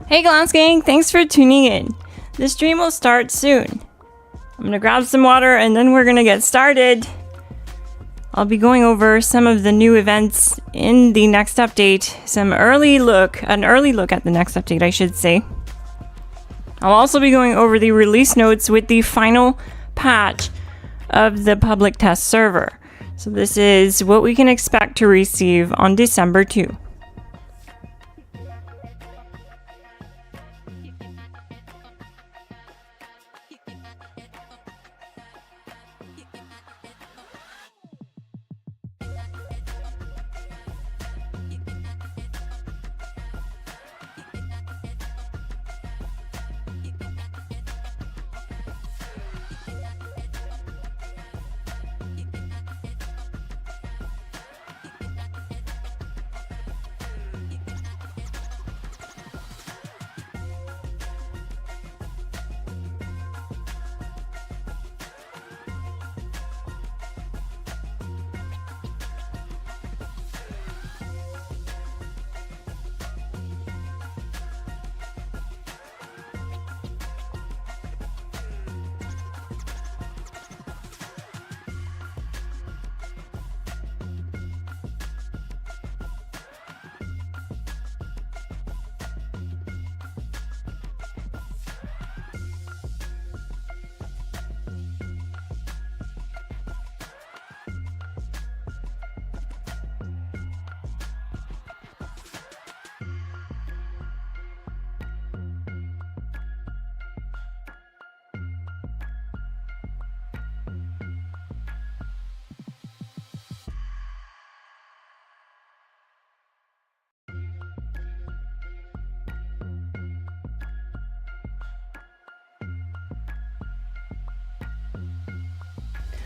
Hey GlassGang, thanks for tuning in. The stream will start soon. I'm gonna grab some water and then we're gonna get started. I'll be going over some of the new events in the next update. An early look at the next update, I should say. I'll also be going over the release notes with the final patch of the public test server. So this is what we can expect to receive on December 2.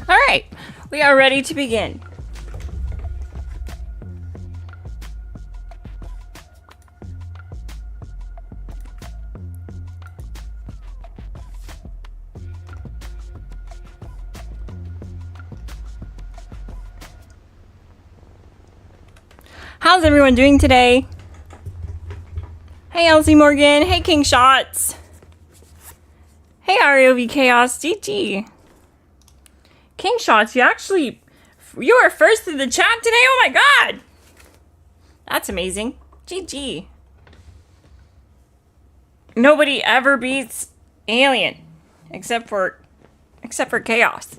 Alright, we are ready to begin. How's everyone doing today? Hey Elsie Morgan, hey King Shots. Hey ROV Chaos, GG. King Shots, you are first in the chat today? Oh my god! That's amazing. GG. Nobody ever beats Alien. Except for Chaos.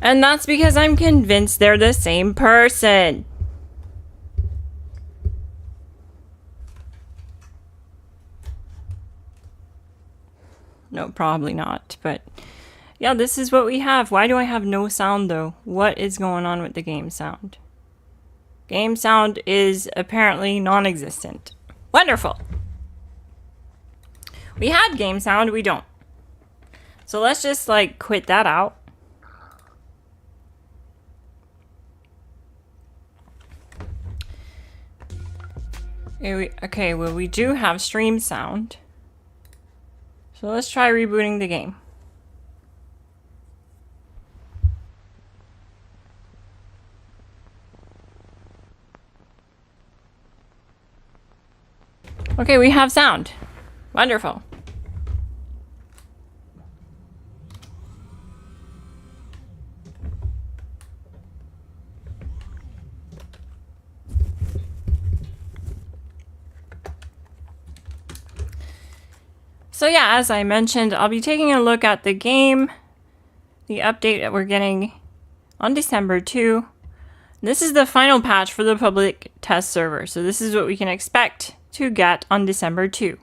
And that's because I'm convinced they're the same person. No, probably not, but yeah, this is what we have. Why do I have no sound though? What is going on with the game sound? Game sound is apparently non-existent. Wonderful. We had game sound, we don't. So let's just like quit that out. Okay, well we do have stream sound. So let's try rebooting the game. Okay, we have sound. Wonderful. So yeah, as I mentioned, I'll be taking a look at the game, the update that we're getting on December 2. This is the final patch for the public test server, so this is what we can expect to get on December 2.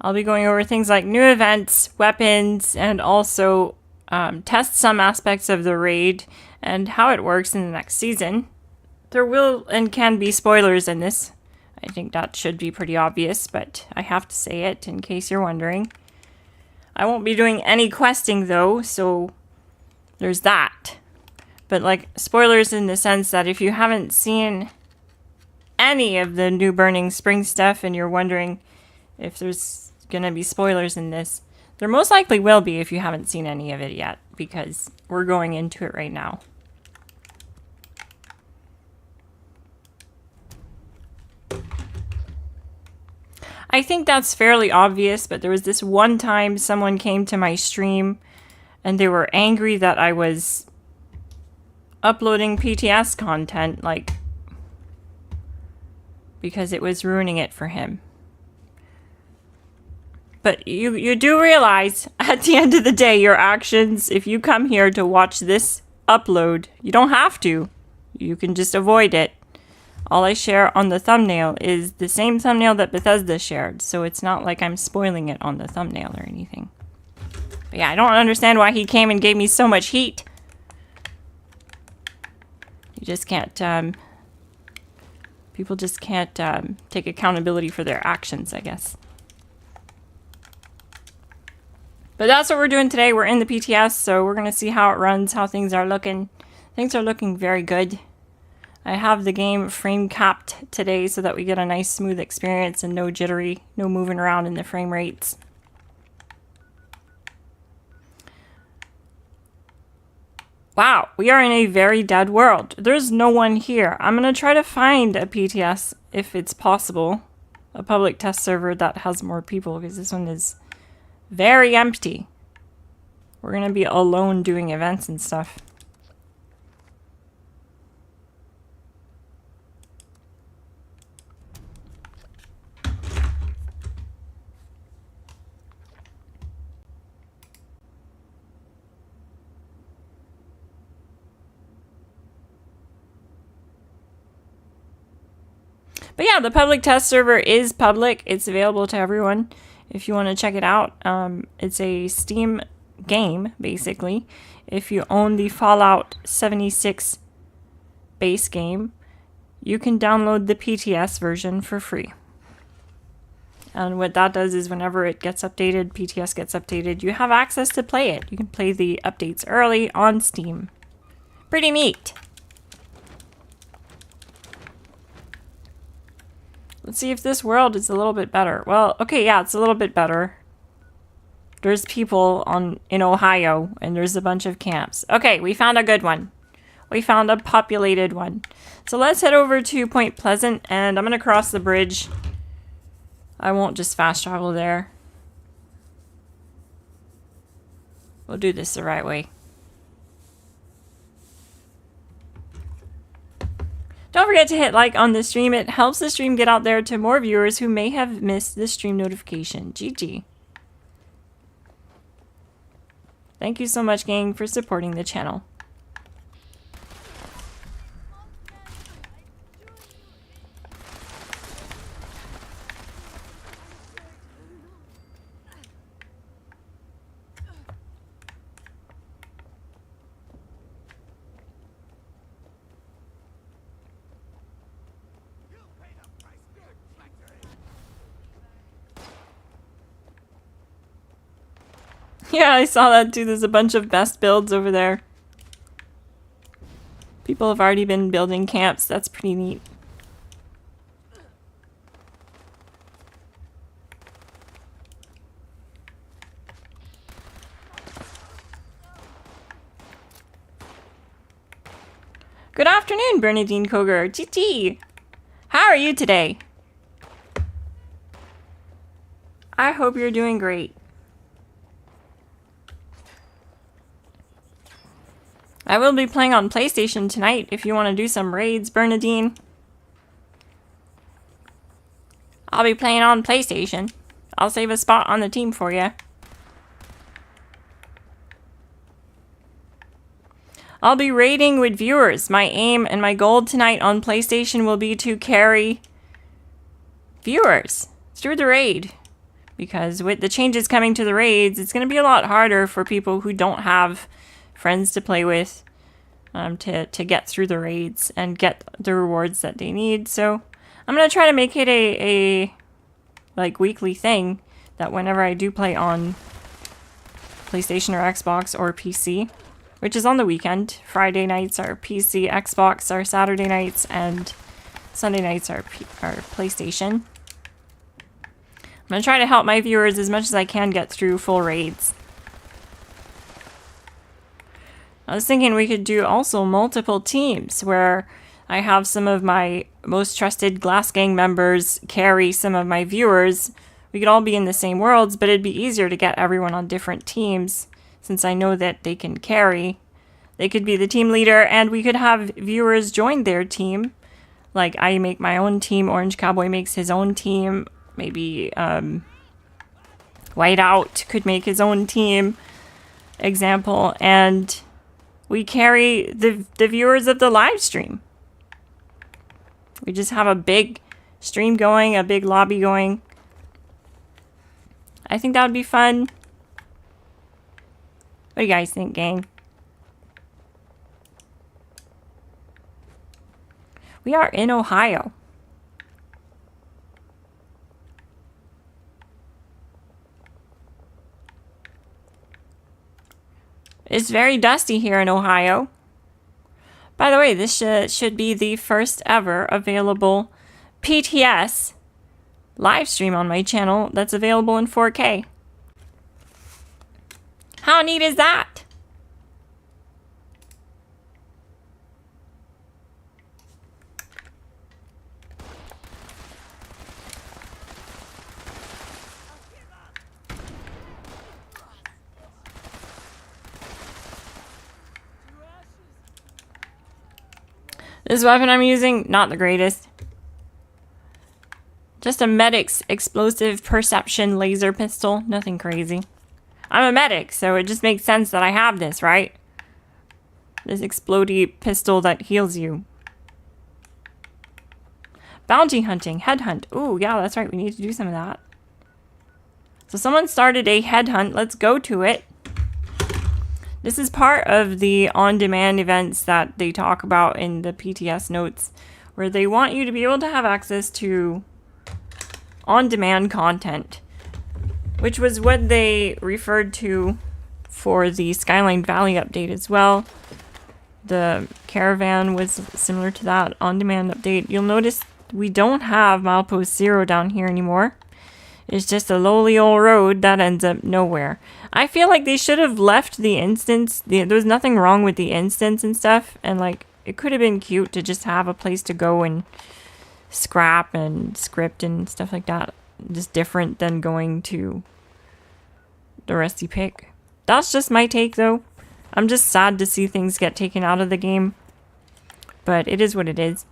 I'll be going over things like new events, weapons, and also test some aspects of the raid and how it works in the next season. There will and can be spoilers in this. I think that should be pretty obvious, but I have to say it in case you're wondering. I won't be doing any questing though, so there's that. But like spoilers in the sense that if you haven't seen any of the new Burning Spring stuff and you're wondering if there's gonna be spoilers in this, there most likely will be if you haven't seen any of it yet, because we're going into it right now. I think that's fairly obvious, but there was this one time someone came to my stream and they were angry that I was uploading PTS content, like, because it was ruining it for him. But you do realize, at the end of the day, your actions, if you come here to watch this upload, you don't have to. You can just avoid it. All I share on the thumbnail is the same thumbnail that Bethesda shared, so it's not like I'm spoiling it on the thumbnail or anything. But yeah, I don't understand why he came and gave me so much heat. You just can't, people just can't take accountability for their actions, I guess. But that's what we're doing today. We're in the PTS, so we're going to see how it runs, how things are looking. Things are looking very good. I have the game frame capped today so that we get a nice smooth experience and no jittery, no moving around in the frame rates. Wow, we are in a very dead world. There's no one here. I'm going to try to find a PTS, if it's possible, a public test server that has more people, because this one is very empty. We're gonna be alone doing events and stuff. But yeah, the public test server is public. It's available to everyone if you want to check it out. It's a Steam game, basically. If you own the Fallout 76 base game, you can download the PTS version for free. And what that does is whenever it gets updated, PTS gets updated, you have access to play it. You can play the updates early on Steam. Pretty neat. Let's see if this world is a little bit better. Well, okay, yeah, it's a little bit better. There's people in Ohio, and there's a bunch of camps. Okay, we found a good one. We found a populated one. So let's head over to Point Pleasant, and I'm going to cross the bridge. I won't just fast travel there. We'll do this the right way. Don't forget to hit like on the stream. It helps the stream get out there to more viewers who may have missed the stream notification. GG. Thank you so much, gang, for supporting the channel. Yeah, I saw that too. There's a bunch of best builds over there. People have already been building camps. That's pretty neat. Good afternoon, Bernadine Koger. GT! How are you today? I hope you're doing great. I will be playing on PlayStation tonight if you want to do some raids, Bernadine. I'll be playing on PlayStation. I'll save a spot on the team for you. I'll be raiding with viewers. My aim and my goal tonight on PlayStation will be to carry viewers through the raid. Because with the changes coming to the raids, it's going to be a lot harder for people who don't have friends to play with to get through the raids and get the rewards that they need. So I'm going to try to make it a like weekly thing that whenever I do play on PlayStation or Xbox or PC, which is on the weekend, Friday nights are PC, Xbox are Saturday nights, and Sunday nights are PlayStation. I'm going to try to help my viewers as much as I can get through full raids. I was thinking we could do also multiple teams where I have some of my most trusted GlassGang members carry some of my viewers. We could all be in the same worlds, but it'd be easier to get everyone on different teams since I know that they can carry. They could be the team leader and we could have viewers join their team. Like I make my own team, Orange Cowboy makes his own team, maybe Whiteout could make his own team, example, and we carry the viewers of the live stream. We just have a big stream going, a big lobby going. I think that would be fun. What do you guys think, gang? We are in Ohio. It's very dusty here in Ohio. By the way, this should be the first ever available PTS live stream on my channel that's available in 4K. How neat is that? This weapon I'm using, not the greatest. Just a medic's explosive perception laser pistol. Nothing crazy. I'm a medic, so it just makes sense that I have this, right? This explodey pistol that heals you. Bounty hunting, headhunt. Ooh, yeah, that's right. We need to do some of that. So someone started a headhunt. Let's go to it. This is part of the on-demand events that they talk about in the PTS notes, where they want you to be able to have access to on-demand content, which was what they referred to for the Skyline Valley update as well. The caravan was similar to that on-demand update. You'll notice we don't have Milepost 0 down here anymore. It's just a lowly old road that ends up nowhere. I feel like they should have left the instance. There was nothing wrong with the instance and stuff. And like, it could have been cute to just have a place to go and scrap and script and stuff like that. Just different than going to the Rusty Pick. That's just my take though. I'm just sad to see things get taken out of the game. But it is what it is.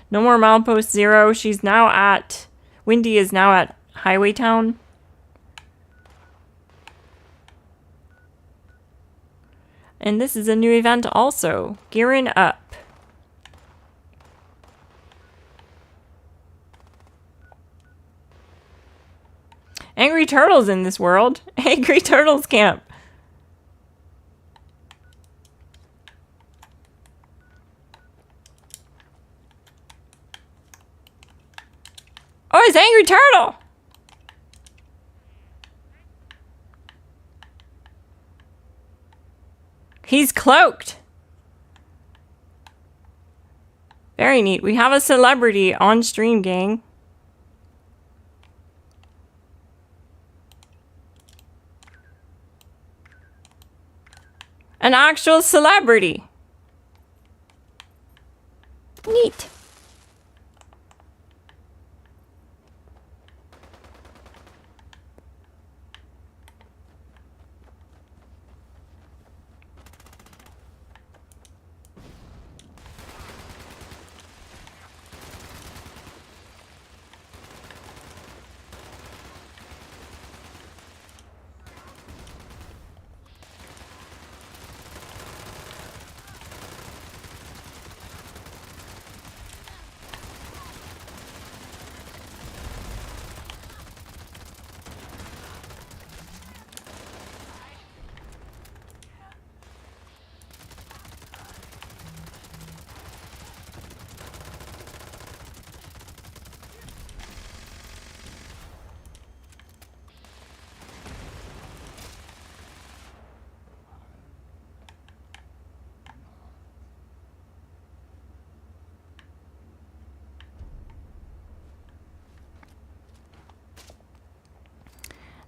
No more Milepost 0. She's now at... Windy is now at Highway Town. And this is a new event also. Gearing up. Angry Turtles in this world. Angry Turtles camp. Oh, it's Angry Turtle! He's cloaked. Very neat. We have a celebrity on stream, gang. An actual celebrity. Neat.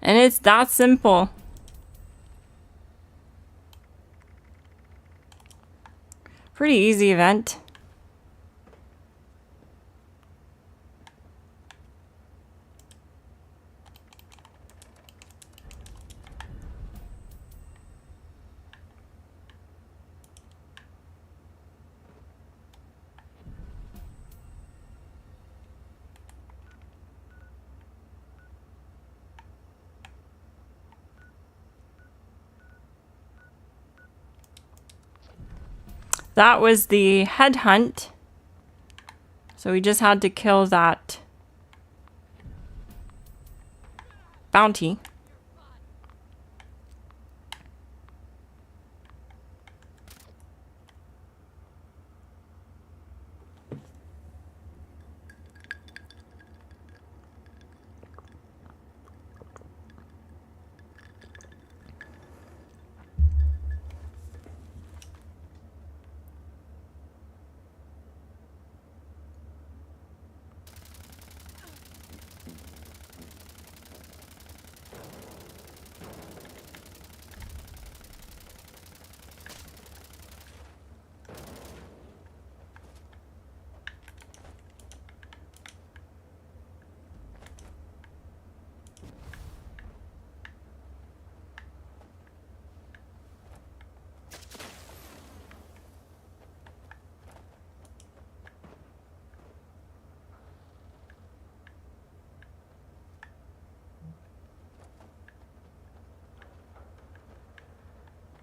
And it's that simple. Pretty easy event. That was the headhunt. So we just had to kill that bounty.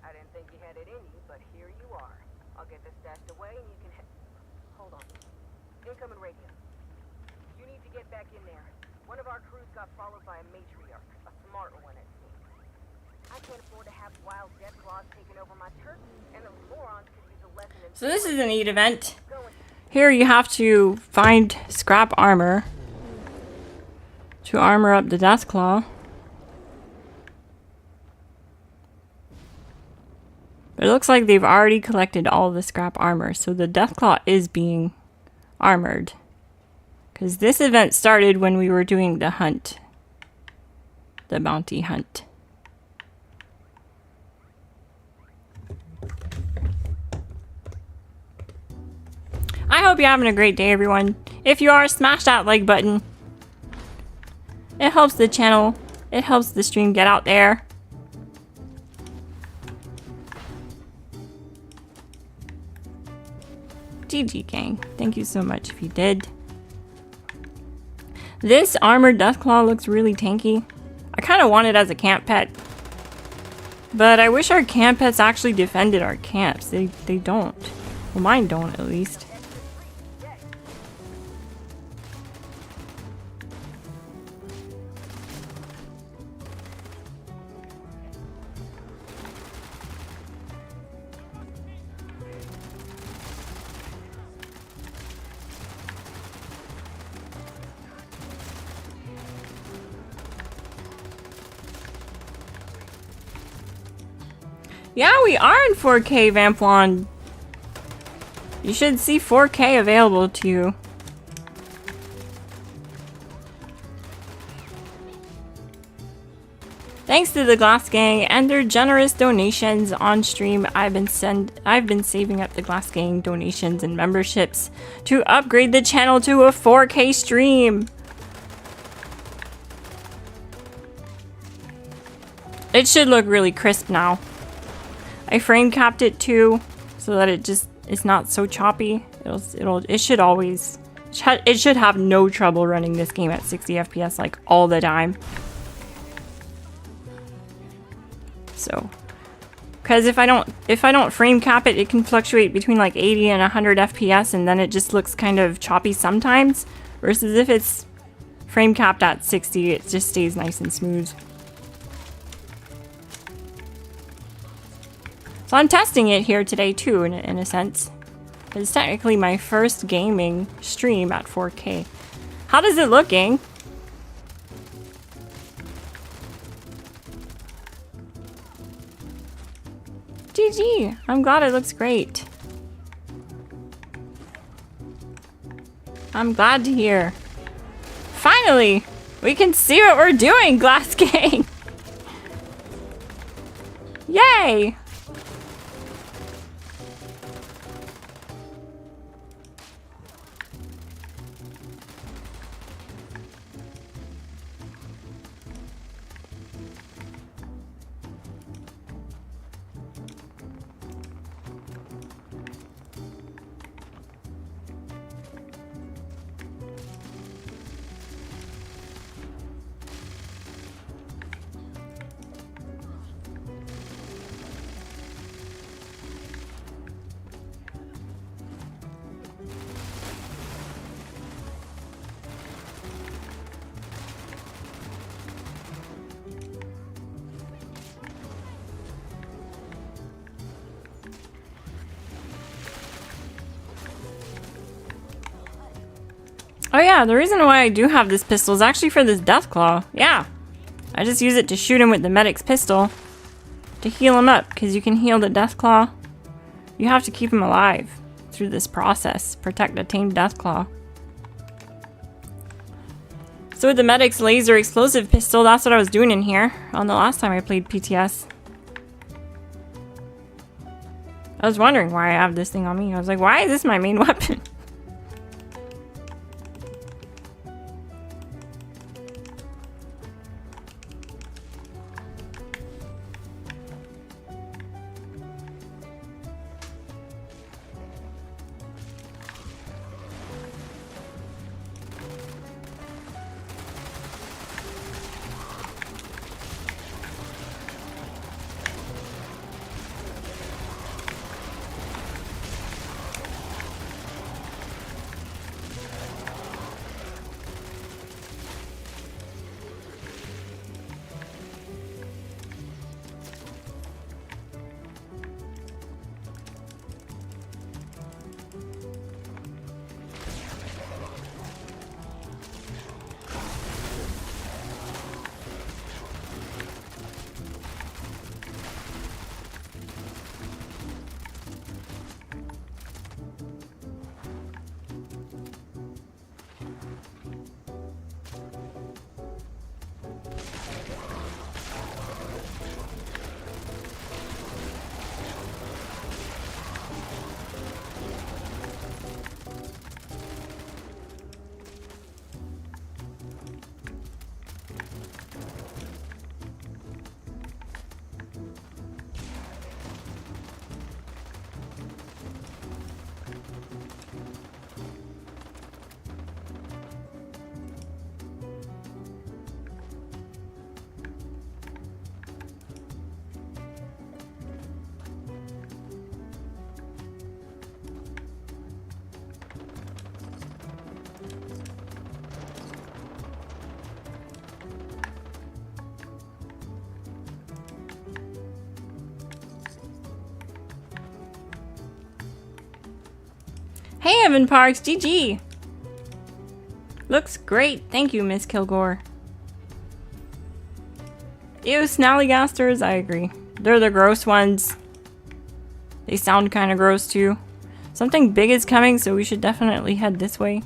I didn't think you had it in you, but here you are. I'll get this stashed away and you can hold on. Incoming radio. You need to get back in there. One of our crews got followed by a matriarch. A smart one, it seems. I can't afford to have wild death claws taking over my turkey, and those morons could use a lesson in... So this is a neat event. Here you have to find scrap armor to armor up the Deathclaw. But it looks like they've already collected all the scrap armor, so the Deathclaw is being armored. Because this event started when we were doing the hunt. The bounty hunt. I hope you're having a great day, everyone. If you are, smash that like button. It helps the channel. It helps the stream get out there. GG gang. Thank you so much if you did. This armored Deathclaw looks really tanky. I kind of want it as a camp pet. But I wish our camp pets actually defended our camps. They don't. Well, mine don't at least. Yeah, we are in 4K, Vamplon. You should see 4K available to you. Thanks to the GlassGang and their generous donations on stream. I've been saving up the GlassGang donations and memberships to upgrade the channel to a 4K stream. It should look really crisp now. I frame capped it too, so that it's not so choppy. It should have no trouble running this game at 60 FPS like all the time. So, because if I don't frame cap it, it can fluctuate between like 80 and 100 FPS, and then it just looks kind of choppy sometimes. Versus if it's frame capped at 60, it just stays nice and smooth. So I'm testing it here today too, in a sense. It's technically my first gaming stream at 4K. How does it look, gang? GG! I'm glad it looks great. I'm glad to hear. Finally! We can see what we're doing, GlassGang! Yay! yeah, the reason why I do have this pistol is actually for this Deathclaw. Yeah. I just use it to shoot him with the medic's pistol to heal him up, because you can heal the Deathclaw. You have to keep him alive through this process. Protect the tamed Deathclaw. So with the medic's laser explosive pistol, that's what I was doing in here on the last time I played PTS. I was wondering why I have this thing on me. I was like, why is this my main weapon? Hey, Evan Parks, GG. Looks great. Thank you, Miss Kilgore. Ew, snallygasters, I agree. They're the gross ones. They sound kind of gross too. Something big is coming, so we should definitely head this way.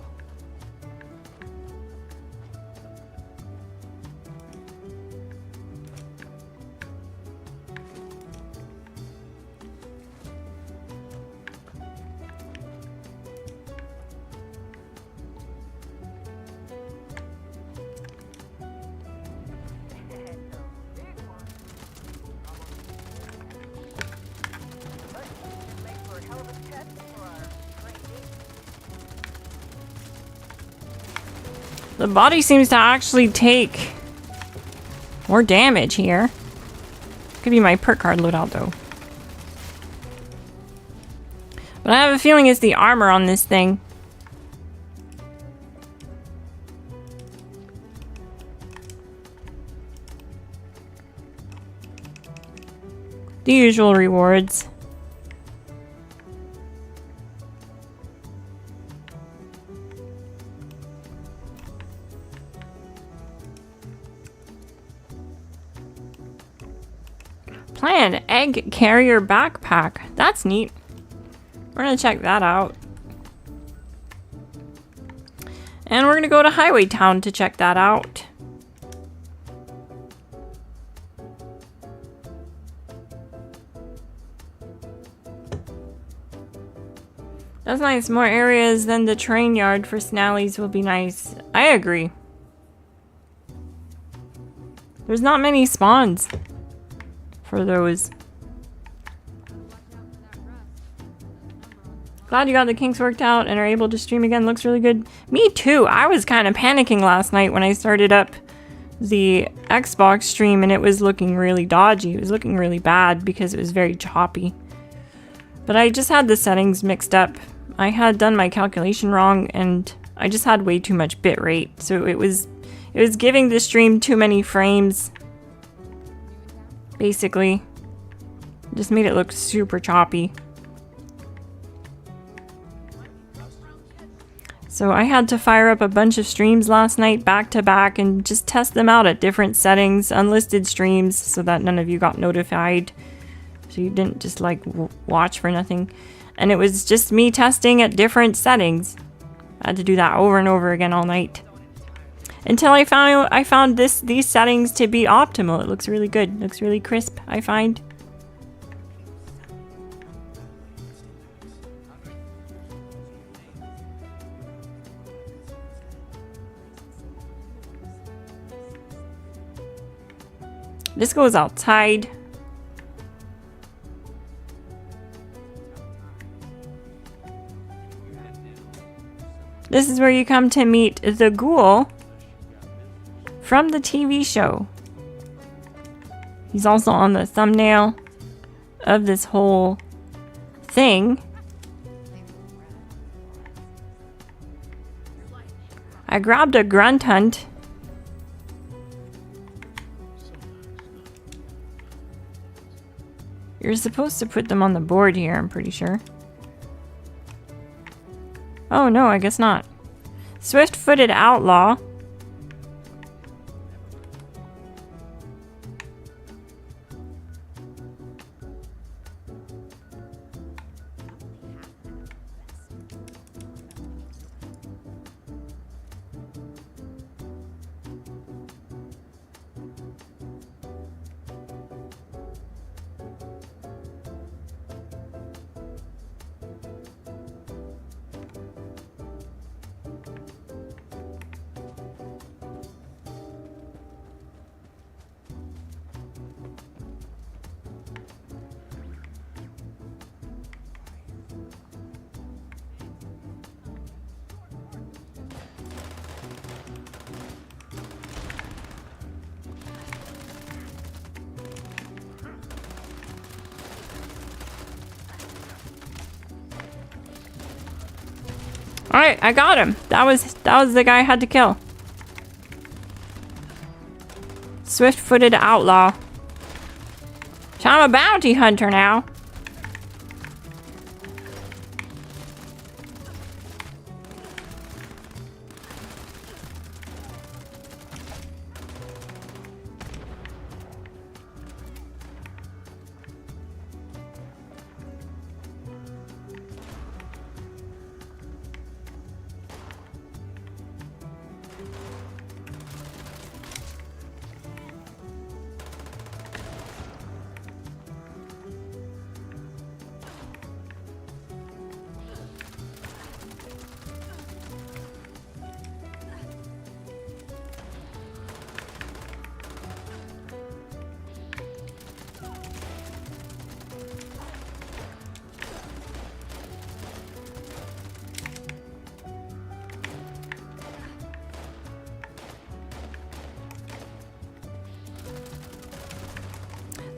The body seems to actually take more damage here. Could be my perk card loadout though. But I have a feeling it's the armor on this thing. The usual rewards. Planned egg carrier backpack. That's neat. We're gonna check that out. And we're gonna go to Highway Town to check that out. That's nice. More areas than the train yard for Snallies will be nice. I agree. There's not many spawns for those. Glad you got the kinks worked out and are able to stream again. Looks really good. Me too. I was kind of panicking last night when I started up the Xbox stream and it was looking really dodgy. It was looking really bad because it was very choppy. But I just had the settings mixed up. I had done my calculation wrong and I just had way too much bit rate. So it was giving the stream too many frames. Basically. Just made it look super choppy. So I had to fire up a bunch of streams last night back to back and just test them out at different settings, unlisted streams, so that none of you got notified. So you didn't just like watch for nothing. And it was just me testing at different settings. I had to do that over and over again all night. Until I found these settings to be optimal. It looks really good. It looks really crisp, I find. This goes outside. This is where you come to meet the ghoul from the TV show. He's also on the thumbnail of this whole thing. I grabbed a grunt hunt. You're supposed to put them on the board here, I'm pretty sure. Oh no, I guess not. Swift-footed outlaw. Alright, I got him. That was the guy I had to kill. Swift-footed outlaw. So I'm a bounty hunter now.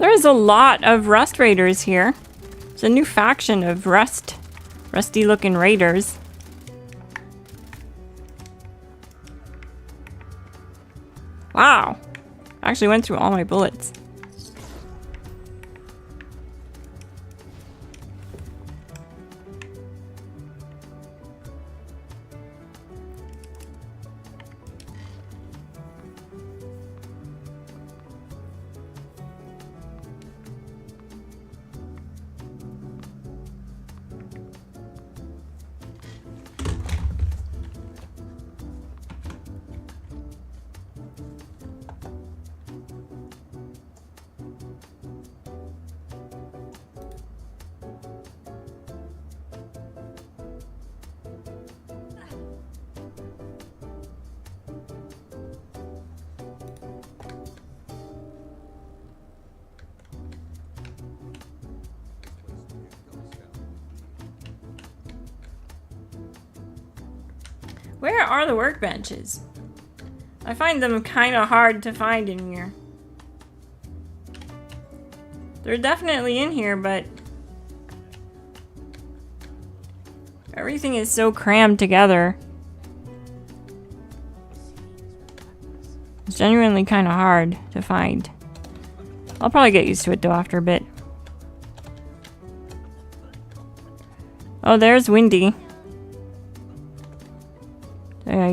There's a lot of Rust Raiders here. It's a new faction of rusty looking raiders. Wow. I actually went through all my bullets. Where are the workbenches? I find them kind of hard to find in here. They're definitely in here, but everything is so crammed together. It's genuinely kind of hard to find. I'll probably get used to it though after a bit. Oh, there's Windy.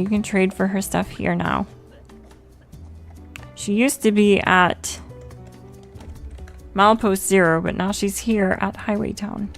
you can trade for her stuff here now. She used to be at Milepost 0, but now she's here at Highway Town.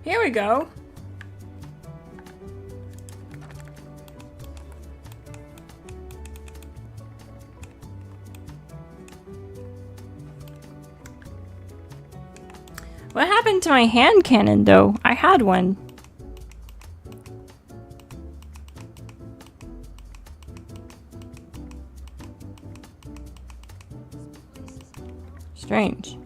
Here we go. What happened to my hand cannon, though? I had one. Strange.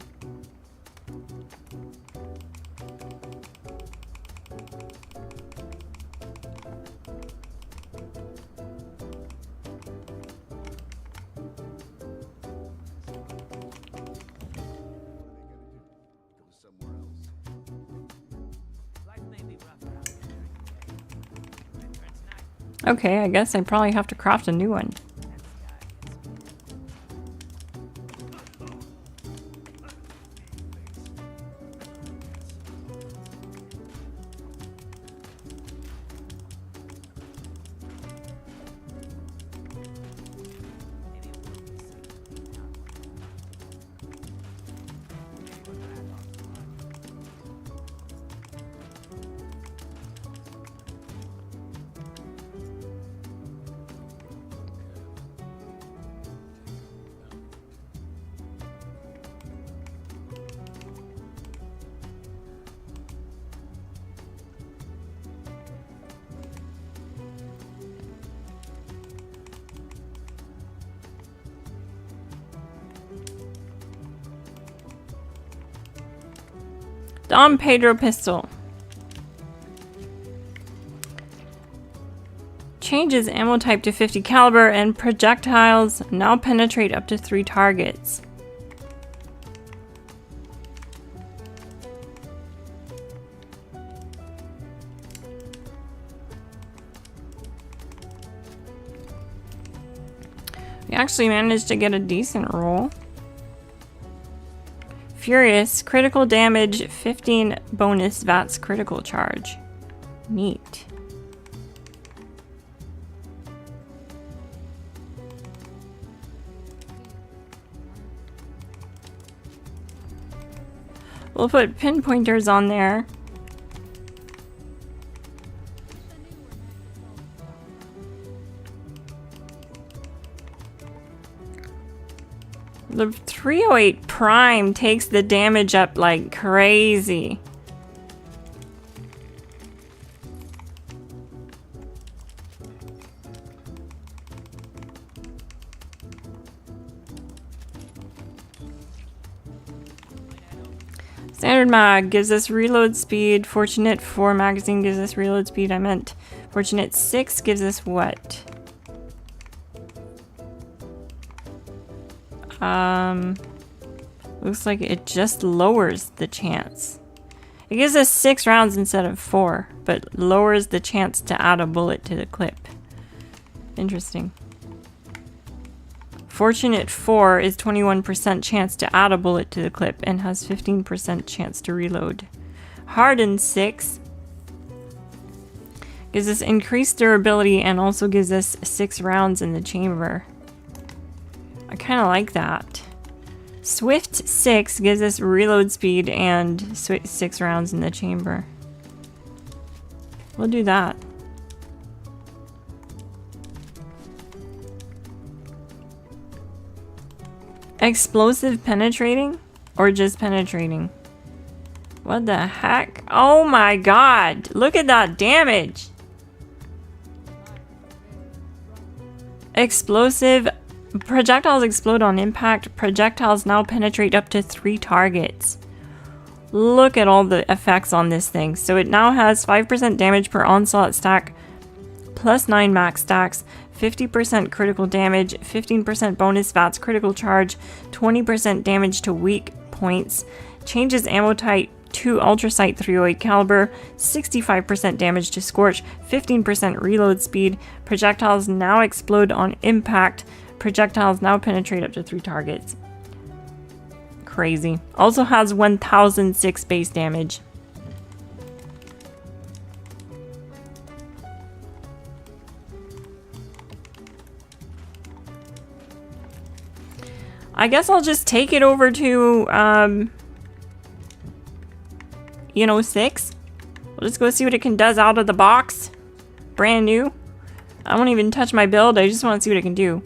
Okay, I guess I probably have to craft a new one. Dom Pedro pistol. Changes ammo type to 50 caliber and projectiles now penetrate up to 3 targets. We actually managed to get a decent roll. Furious, critical damage, 15 bonus VATS critical charge. Neat. We'll put pinpointers on there. The 308 Prime takes the damage up like crazy. Standard mag gives us reload speed. Fortunate 4 magazine gives us reload speed. I meant Fortunate 6 gives us what? Looks like it just lowers the chance. It gives us 6 rounds instead of 4, but lowers the chance to add a bullet to the clip. Interesting. Fortunate 4 is 21% chance to add a bullet to the clip and has 15% chance to reload. Hardened 6 gives us increased durability and also gives us 6 rounds in the chamber. I kind of like that. Swift 6 gives us reload speed and 6 rounds in the chamber. We'll do that. Explosive penetrating? Or just penetrating? What the heck? Oh my god! Look at that damage! Explosive. Projectiles explode on impact. Projectiles now penetrate up to 3 targets. Look at all the effects on this thing. So it now has 5% damage per onslaught stack, plus 9 max stacks, 50% critical damage, 15% bonus VATS critical charge, 20% damage to weak points, changes ammo type to Ultrasight 308 caliber, 65% damage to Scorch, 15% reload speed, projectiles now explode on impact, projectiles now penetrate up to 3 targets. Crazy. Also has 1006 base damage. I guess I'll just take it over to, you know, 6. We'll just go see what it can does out of the box. Brand new. I won't even touch my build. I just want to see what it can do.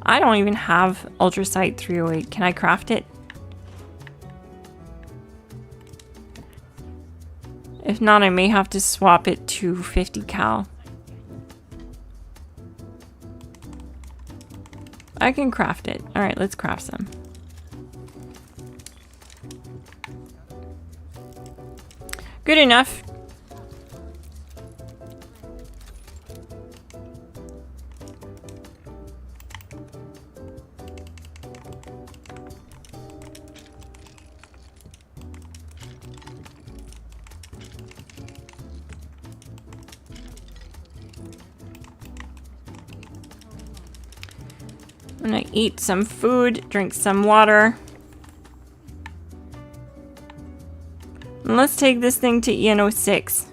I don't even have Ultrasight 308. Can I craft it? If not, I may have to swap it to 50 cal. I can craft it. Alright, let's craft some. Good enough. I'm gonna eat some food, drink some water. And let's take this thing to EN06.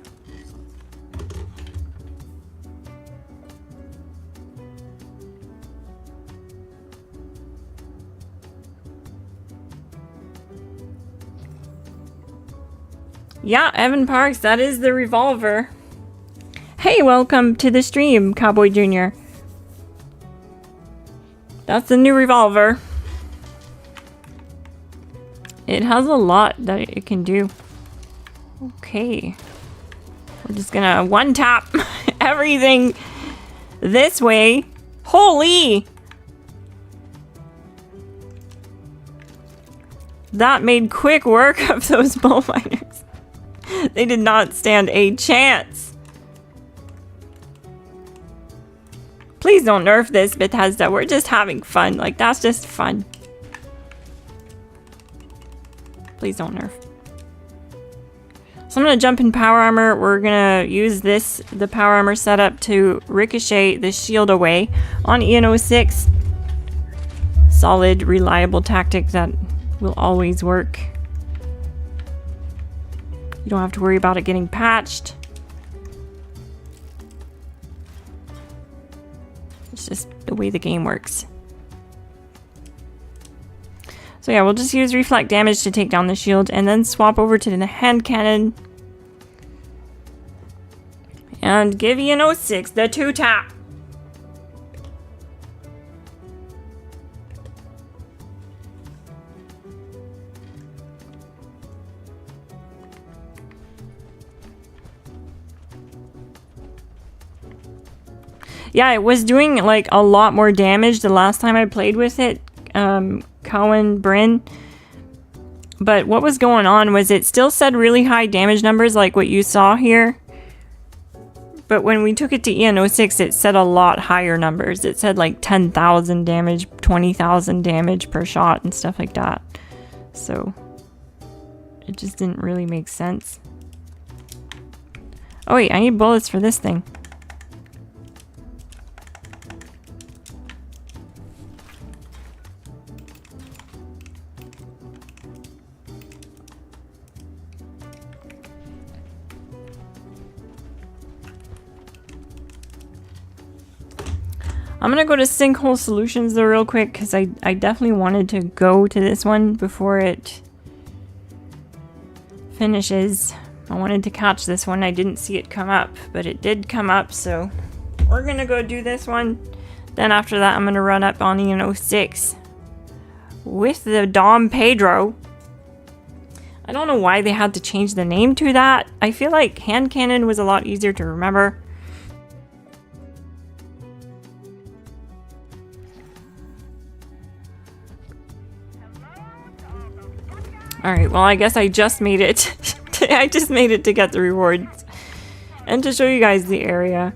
Yeah, Evan Parks, that is the revolver. Hey, welcome to the stream, Cowboy Jr. That's the new revolver. It has a lot that it can do. Okay. We're just gonna one tap everything this way. Holy! That made quick work of those bull miners. They did not stand a chance. Please don't nerf this, Bethesda. We're just having fun. Like, that's just fun. Please don't nerf. So I'm going to jump in power armor. We're going to use the power armor setup to ricochet the shield away on EN06. Solid, reliable tactic that will always work. You don't have to worry about it getting patched. It's just the way the game works. So yeah, we'll just use reflect damage to take down the shield and then swap over to the hand cannon. And give EN06 the 2-tap. Yeah, it was doing like a lot more damage the last time I played with it, Cohen Bryn. But what was going on was it still said really high damage numbers like what you saw here. But when we took it to EN06, it said a lot higher numbers. It said like 10,000 damage, 20,000 damage per shot and stuff like that. So it just didn't really make sense. Oh wait, I need bullets for this thing. I'm gonna go to Sinkhole Solutions though real quick because I definitely wanted to go to this one before it finishes. I wanted to catch this one. I didn't see it come up, but it did come up, so we're gonna go do this one. Then after that, I'm gonna run up on EN06 with the Dom Pedro. I don't know why they had to change the name to that. I feel like hand cannon was a lot easier to remember. Alright, well I guess I just made it. I just made it to get the rewards. And to show you guys the area.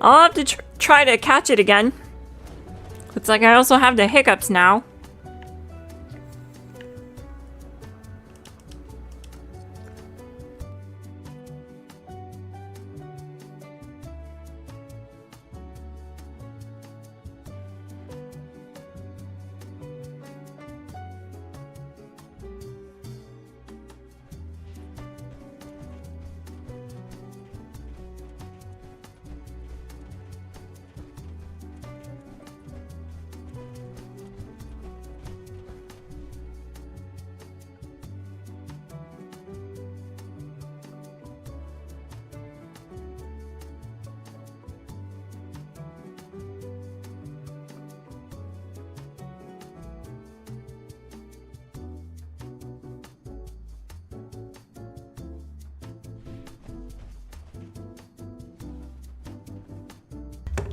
I'll have to try to catch it again. Looks like I also have the hiccups now.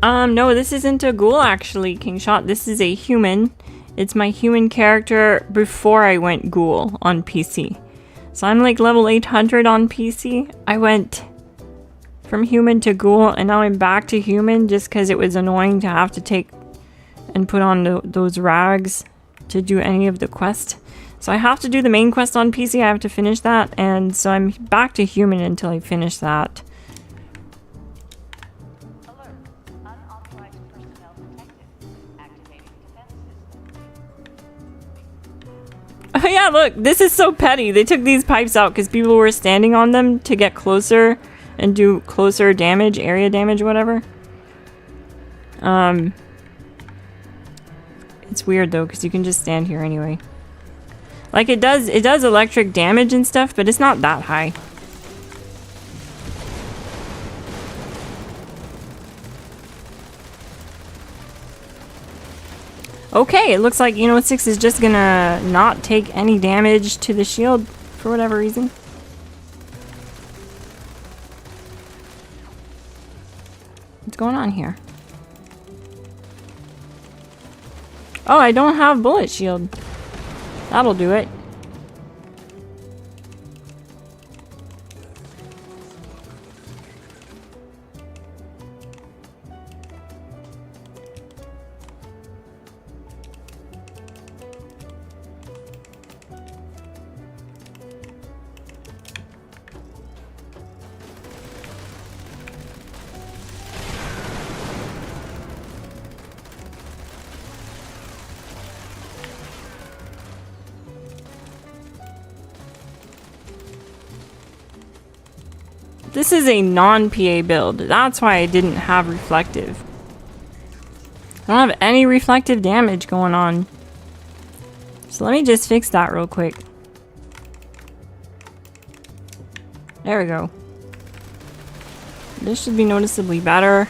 No, this isn't a ghoul actually, Kingshot. This is a human. It's my human character before I went ghoul on PC. So I'm like level 800 on PC. I went from human to ghoul and now I'm back to human just because it was annoying to have to take and put on those rags to do any of the quest. So I have to do the main quest on PC. I have to finish that, and so I'm back to human until I finish that. Oh yeah, look, this is so petty. They took these pipes out because people were standing on them to get closer and do closer damage, area damage, whatever. It's weird though, because you can just stand here anyway. Like it does electric damage and stuff, but it's not that high. Okay, it looks like EN06 is just gonna not take any damage to the shield for whatever reason. What's going on here? Oh, I don't have bullet shield. That'll do it. This is a non-PA build. That's why I didn't have reflective. I don't have any reflective damage going on. So let me just fix that real quick. There we go. This should be noticeably better.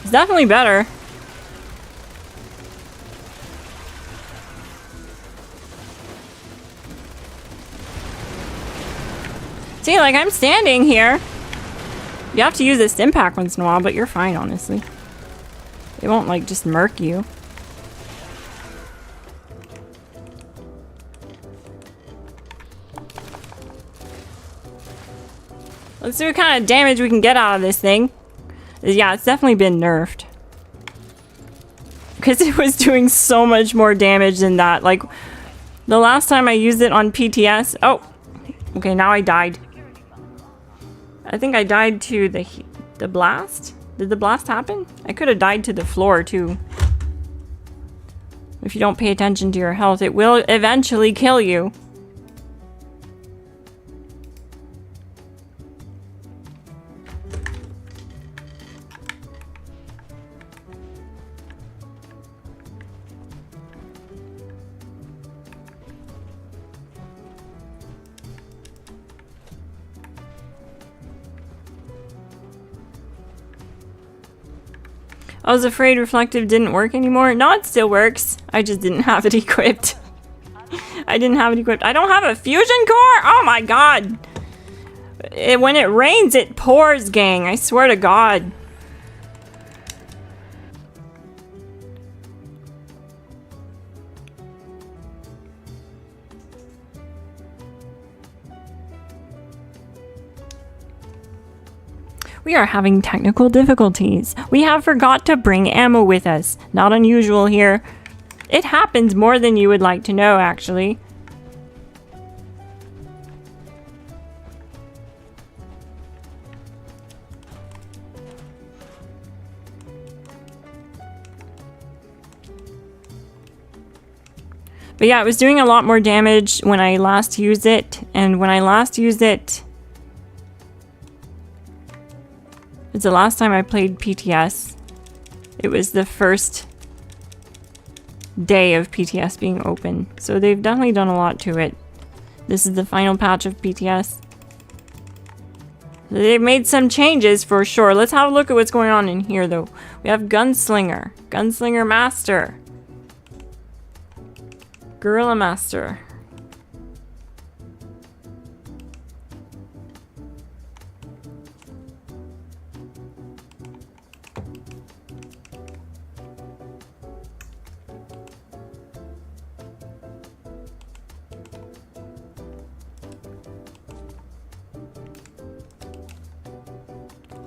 It's definitely better. See, like, I'm standing here. You have to use a stim pack once in a while, but you're fine, honestly. It won't, like, just murk you. Let's see what kind of damage we can get out of this thing. Yeah, it's definitely been nerfed. Because it was doing so much more damage than that. Like, the last time I used it on PTS... Oh! Okay, now I died. I think I died to the blast? Did the blast happen? I could have died to the floor too. If you don't pay attention to your health, it will eventually kill you. I was afraid reflective didn't work anymore. No, it still works. I just didn't have it equipped. I didn't have it equipped. I don't have a fusion core? Oh my god. When it rains, it pours, gang. I swear to god. We are having technical difficulties. We have forgot to bring ammo with us. Not unusual here. It happens more than you would like to know, actually. But yeah, it was doing a lot more damage when I last used it, and when I last used it, it's the last time I played PTS. It was the first day of PTS being open, so they've definitely done a lot to it. This is the final patch of PTS. They've made some changes for sure. Let's have a look at what's going on in here though. We have Gunslinger, Gunslinger Master, Guerrilla Master.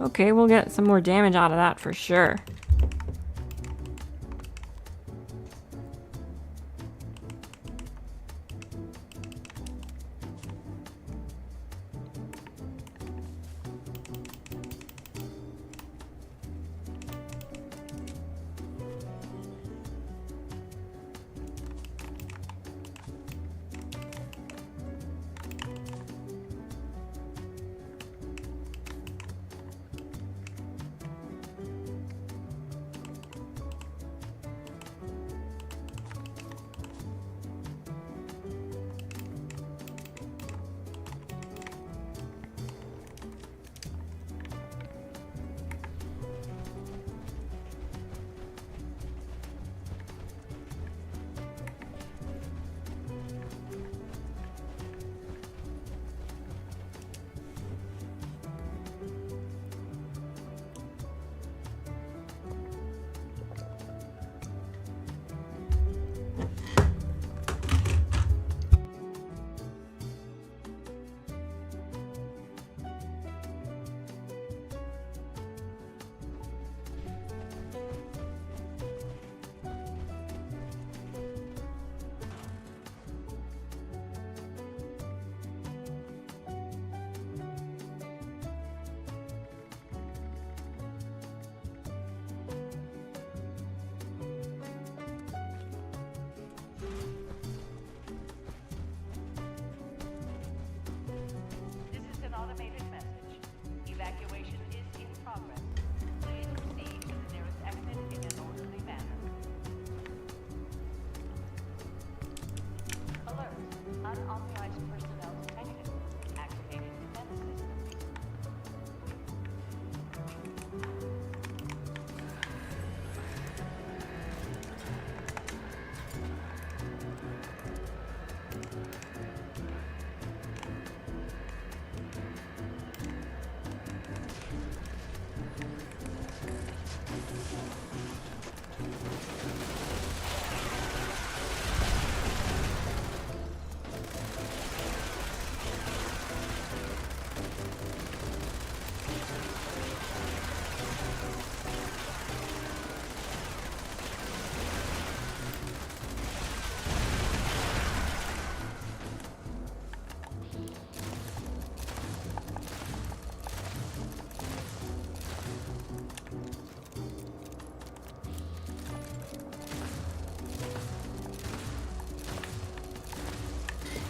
Okay, we'll get some more damage out of that for sure.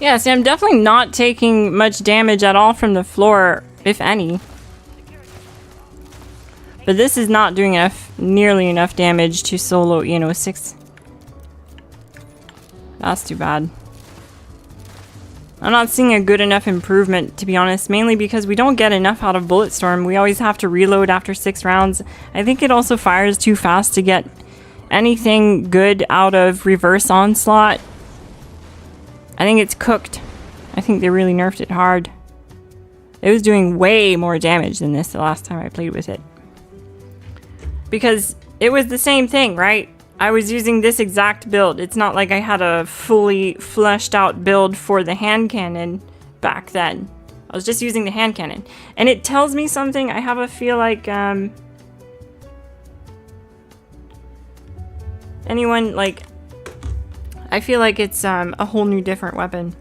Yeah, see, I'm definitely not taking much damage at all from the floor, if any. But this is not doing nearly enough damage to solo, you know, 6. That's too bad. I'm not seeing a good enough improvement, to be honest, mainly because we don't get enough out of Bulletstorm. We always have to reload after 6 rounds. I think it also fires too fast to get anything good out of Reverse Onslaught. I think it's cooked. I think they really nerfed it hard. It was doing way more damage than this the last time I played with it. Because it was the same thing, right? I was using this exact build. It's not like I had a fully fleshed out build for the hand cannon back then. I was just using the hand cannon. And it tells me something. I have a feel like, anyone, like, I feel like it's a whole new different weapon.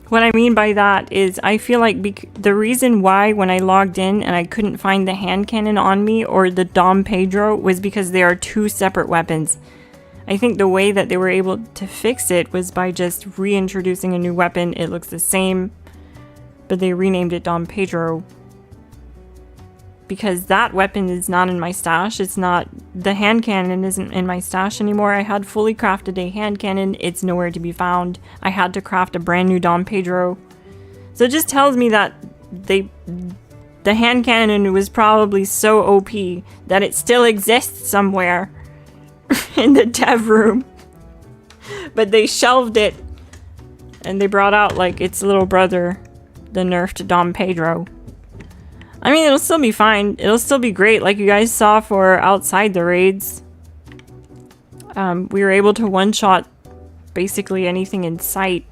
What I mean by that is I feel like the reason why when I logged in and I couldn't find the hand cannon on me or the Dom Pedro was because they are 2 separate weapons. I think the way that they were able to fix it was by just reintroducing a new weapon. It looks the same, but they renamed it Dom Pedro. Because that weapon is not in my stash. It's not, the hand cannon isn't in my stash anymore. I had fully crafted a hand cannon. It's nowhere to be found. I had to craft a brand new Dom Pedro. So it just tells me that the hand cannon was probably so OP that it still exists somewhere in the dev room. But they shelved it and they brought out like its little brother, the nerfed Dom Pedro. I mean, it'll still be fine. It'll still be great, like you guys saw for outside the raids. We were able to one-shot basically anything in sight.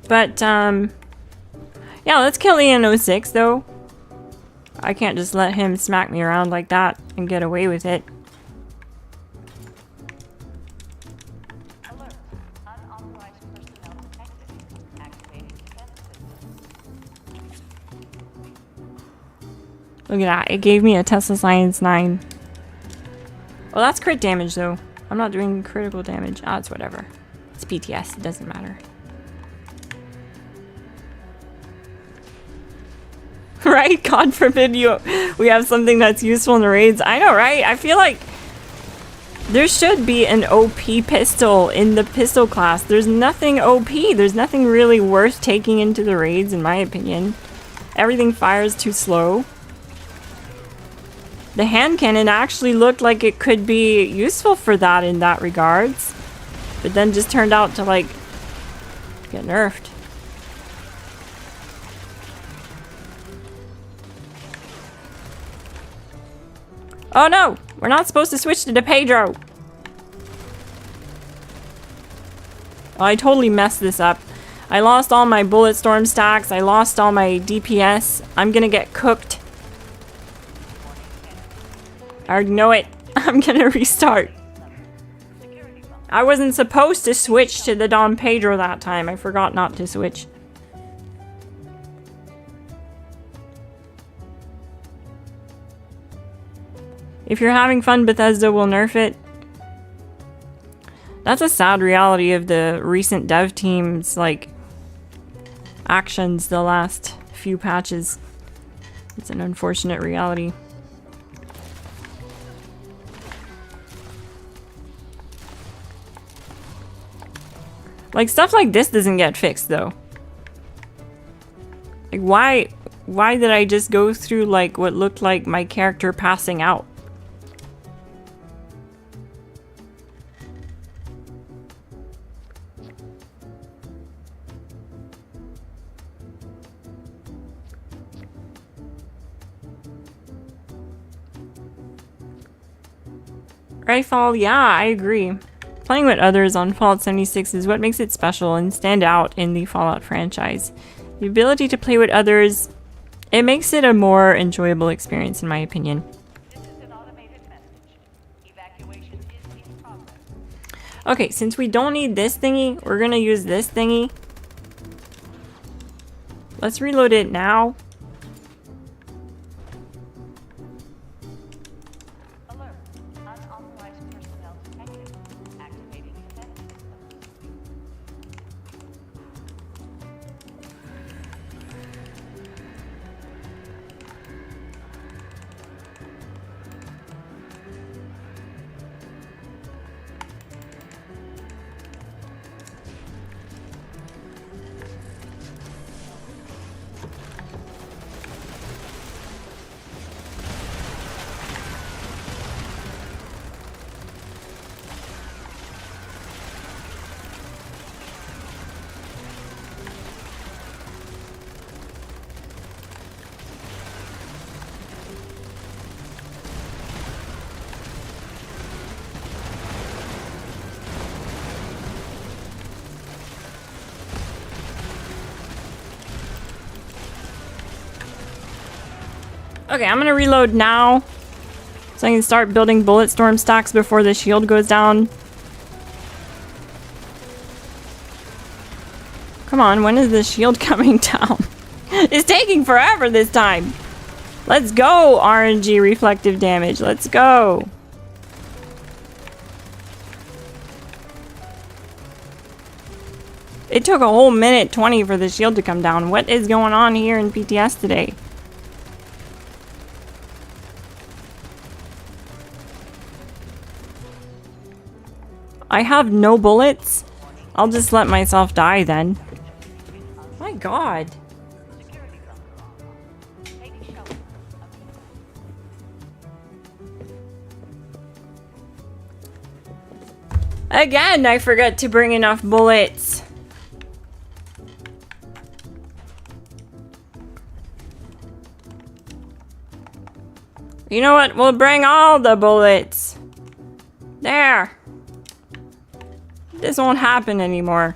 But, yeah, let's kill EN06, though. I can't just let him smack me around like that and get away with it. Look at that, it gave me a Tesla Science 9. Well, that's crit damage though. I'm not doing critical damage. Ah, it's whatever. It's PTS, it doesn't matter. Right? God forbid we have something that's useful in the raids. I know, right? I feel like there should be an OP pistol in the pistol class. There's nothing OP. There's nothing really worth taking into the raids, in my opinion. Everything fires too slow. The hand cannon actually looked like it could be useful for that in that regards. But then just turned out to like get nerfed. Oh no! We're not supposed to switch to the Pedro! Oh, I totally messed this up. I lost all my Bulletstorm stacks. I lost all my DPS. I'm gonna get cooked. I already know it. I'm gonna restart. I wasn't supposed to switch to the Dom Pedro that time. I forgot not to switch. If you're having fun, Bethesda will nerf it. That's a sad reality of the recent dev team's, like, actions the last few patches. It's an unfortunate reality. Like, stuff like this doesn't get fixed, though. Like, why did I just go through, like, what looked like my character passing out? Rifle, yeah, I agree. Playing with others on Fallout 76 is what makes it special and stand out in the Fallout franchise. The ability to play with others, it makes it a more enjoyable experience in my opinion. This is an automated message. Evacuation is in progress. Okay, since we don't need this thingy, we're gonna use this thingy. Let's reload it now. Alert. Unauthorized personnel detected. Activating defense systems. Okay, I'm gonna reload now. So I can start building bullet storm stacks before the shield goes down. Come on, when is the shield coming down? It's taking forever this time. Let's go, RNG reflective damage. Let's go. It took a whole minute 20 for the shield to come down. What is going on here in PTS today? I have no bullets. I'll just let myself die then. My God. Again, I forgot to bring enough bullets. You know what? We'll bring all the bullets. There. This won't happen anymore.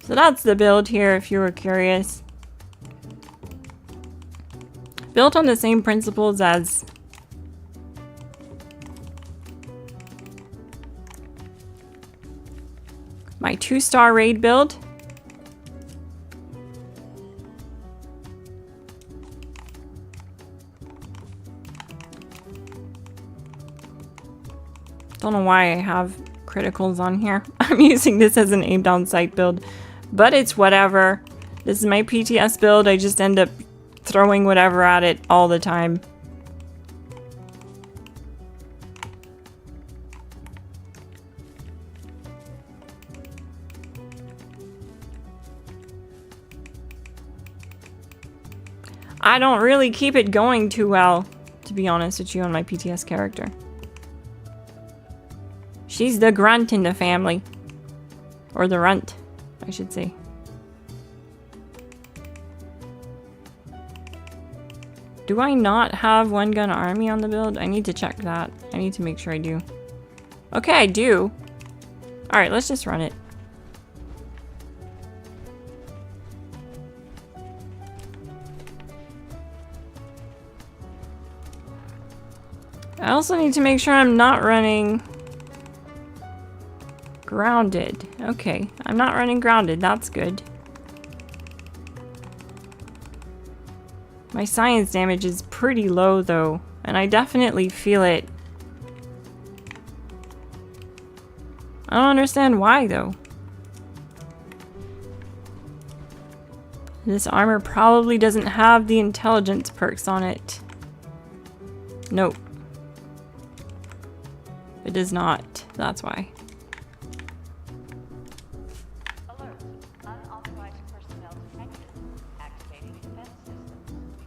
So that's the build here, if you were curious. Built on the same principles as my 2-star raid build. Don't know why I have criticals on here. I'm using this as an aim down sight build, but it's whatever. This is my PTS build. I just end up throwing whatever at it all the time. I don't really keep it going too well, to be honest with you, on my PTS character. She's the grunt in the family. Or the runt, I should say. Do I not have one gun army on the build? I need to check that. I need to make sure I do. Okay, I do. Alright, let's just run it. I also need to make sure I'm not running grounded. Okay, I'm not running grounded. That's good. My science damage is pretty low though, and I definitely feel it. I don't understand why though. This armor probably doesn't have the intelligence perks on it. Nope. It does not. That's why. Alert. Unauthorized personnel detected. Activating defense systems.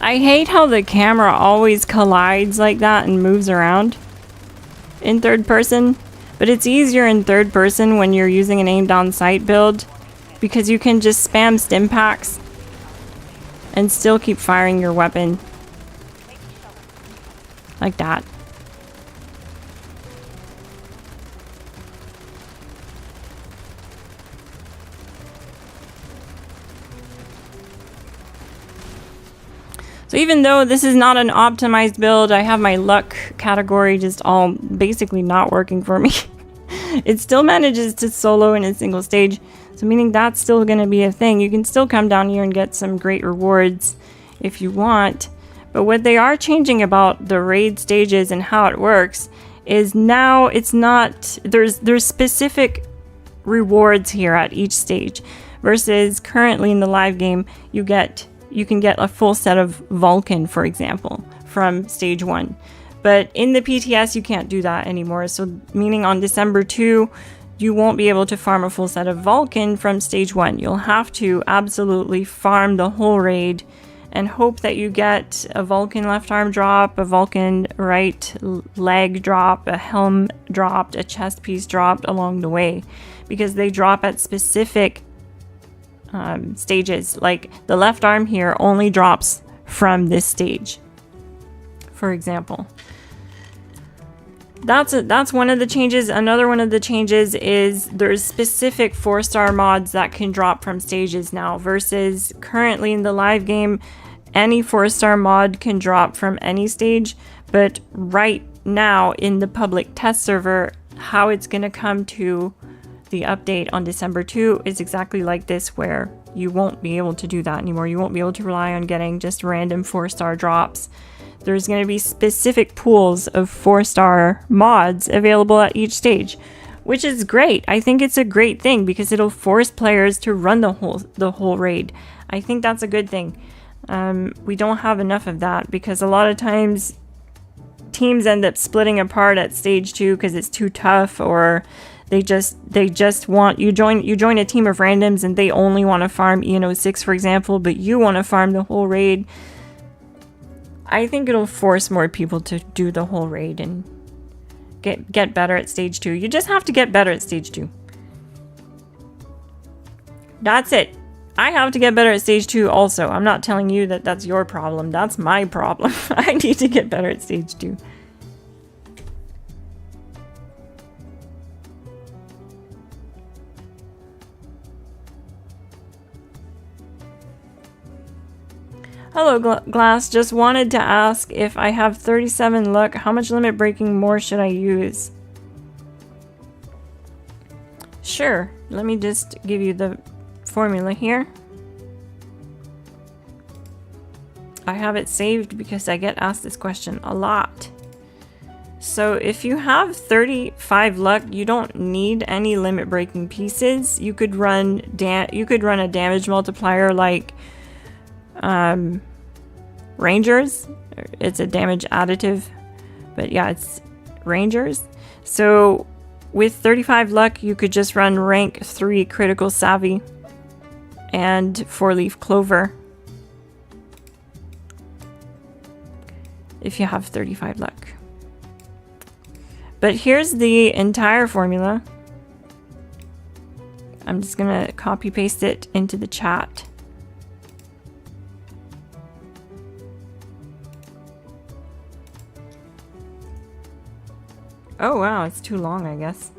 I hate how the camera always collides like that and moves around in third person, but it's easier in third person when you're using an aim down sight build because you can just spam stim packs and still keep firing your weapon like that. So even though this is not an optimized build, I have my luck category just all basically not working for me. It still manages to solo in a single stage, so meaning that's still going to be a thing. You can still come down here and get some great rewards if you want. But what they are changing about the raid stages and how it works is now it's not, there's specific rewards here at each stage, versus currently in the live game you can get a full set of Vulcan, for example, from stage 1. But in the PTS you can't do that anymore, so meaning on December 2 you won't be able to farm a full set of Vulcan from stage 1. You'll have to absolutely farm the whole raid and hope that you get a Vulcan left arm drop, a Vulcan right leg drop, a helm dropped, a chest piece dropped along the way, because they drop at specific stages. Like the left arm here only drops from this stage, for example. That's one of the changes. Another one of the changes is there's specific 4-star mods that can drop from stages now, versus currently in the live game any 4-star mod can drop from any stage. But right now in the public test server, how it's going to come to the update on December 2 is exactly like this, where you won't be able to do that anymore. You won't be able to rely on getting just random 4-star drops. There's going to be specific pools of 4-star mods available at each stage, which is great. I think it's a great thing because it'll force players to run the whole raid. I think that's a good thing. We don't have enough of that, because a lot of times teams end up splitting apart at stage 2 because it's too tough, or they just want you join a team of randoms and they only want to farm EN06, for example, but you want to farm the whole raid. I think it'll force more people to do the whole raid and get better at stage 2. You just have to get better at stage 2. That's it. I have to get better at stage 2 also. I'm not telling you that that's your problem. That's my problem. I need to get better at stage 2. Hello, Glass. Just wanted to ask, if I have 37 luck, how much limit breaking more should I use? Sure. Let me just give you the formula here. I have it saved because I get asked this question a lot. So if you have 35 luck, you don't need any limit breaking pieces. You could run a damage multiplier like Rangers. It's a damage additive, but yeah, it's Rangers. So with 35 luck, you could just run rank 3 critical savvy and 4-leaf clover if you have 35 luck. But here's the entire formula. I'm just gonna copy paste it into the chat. Oh wow, it's too long, I guess.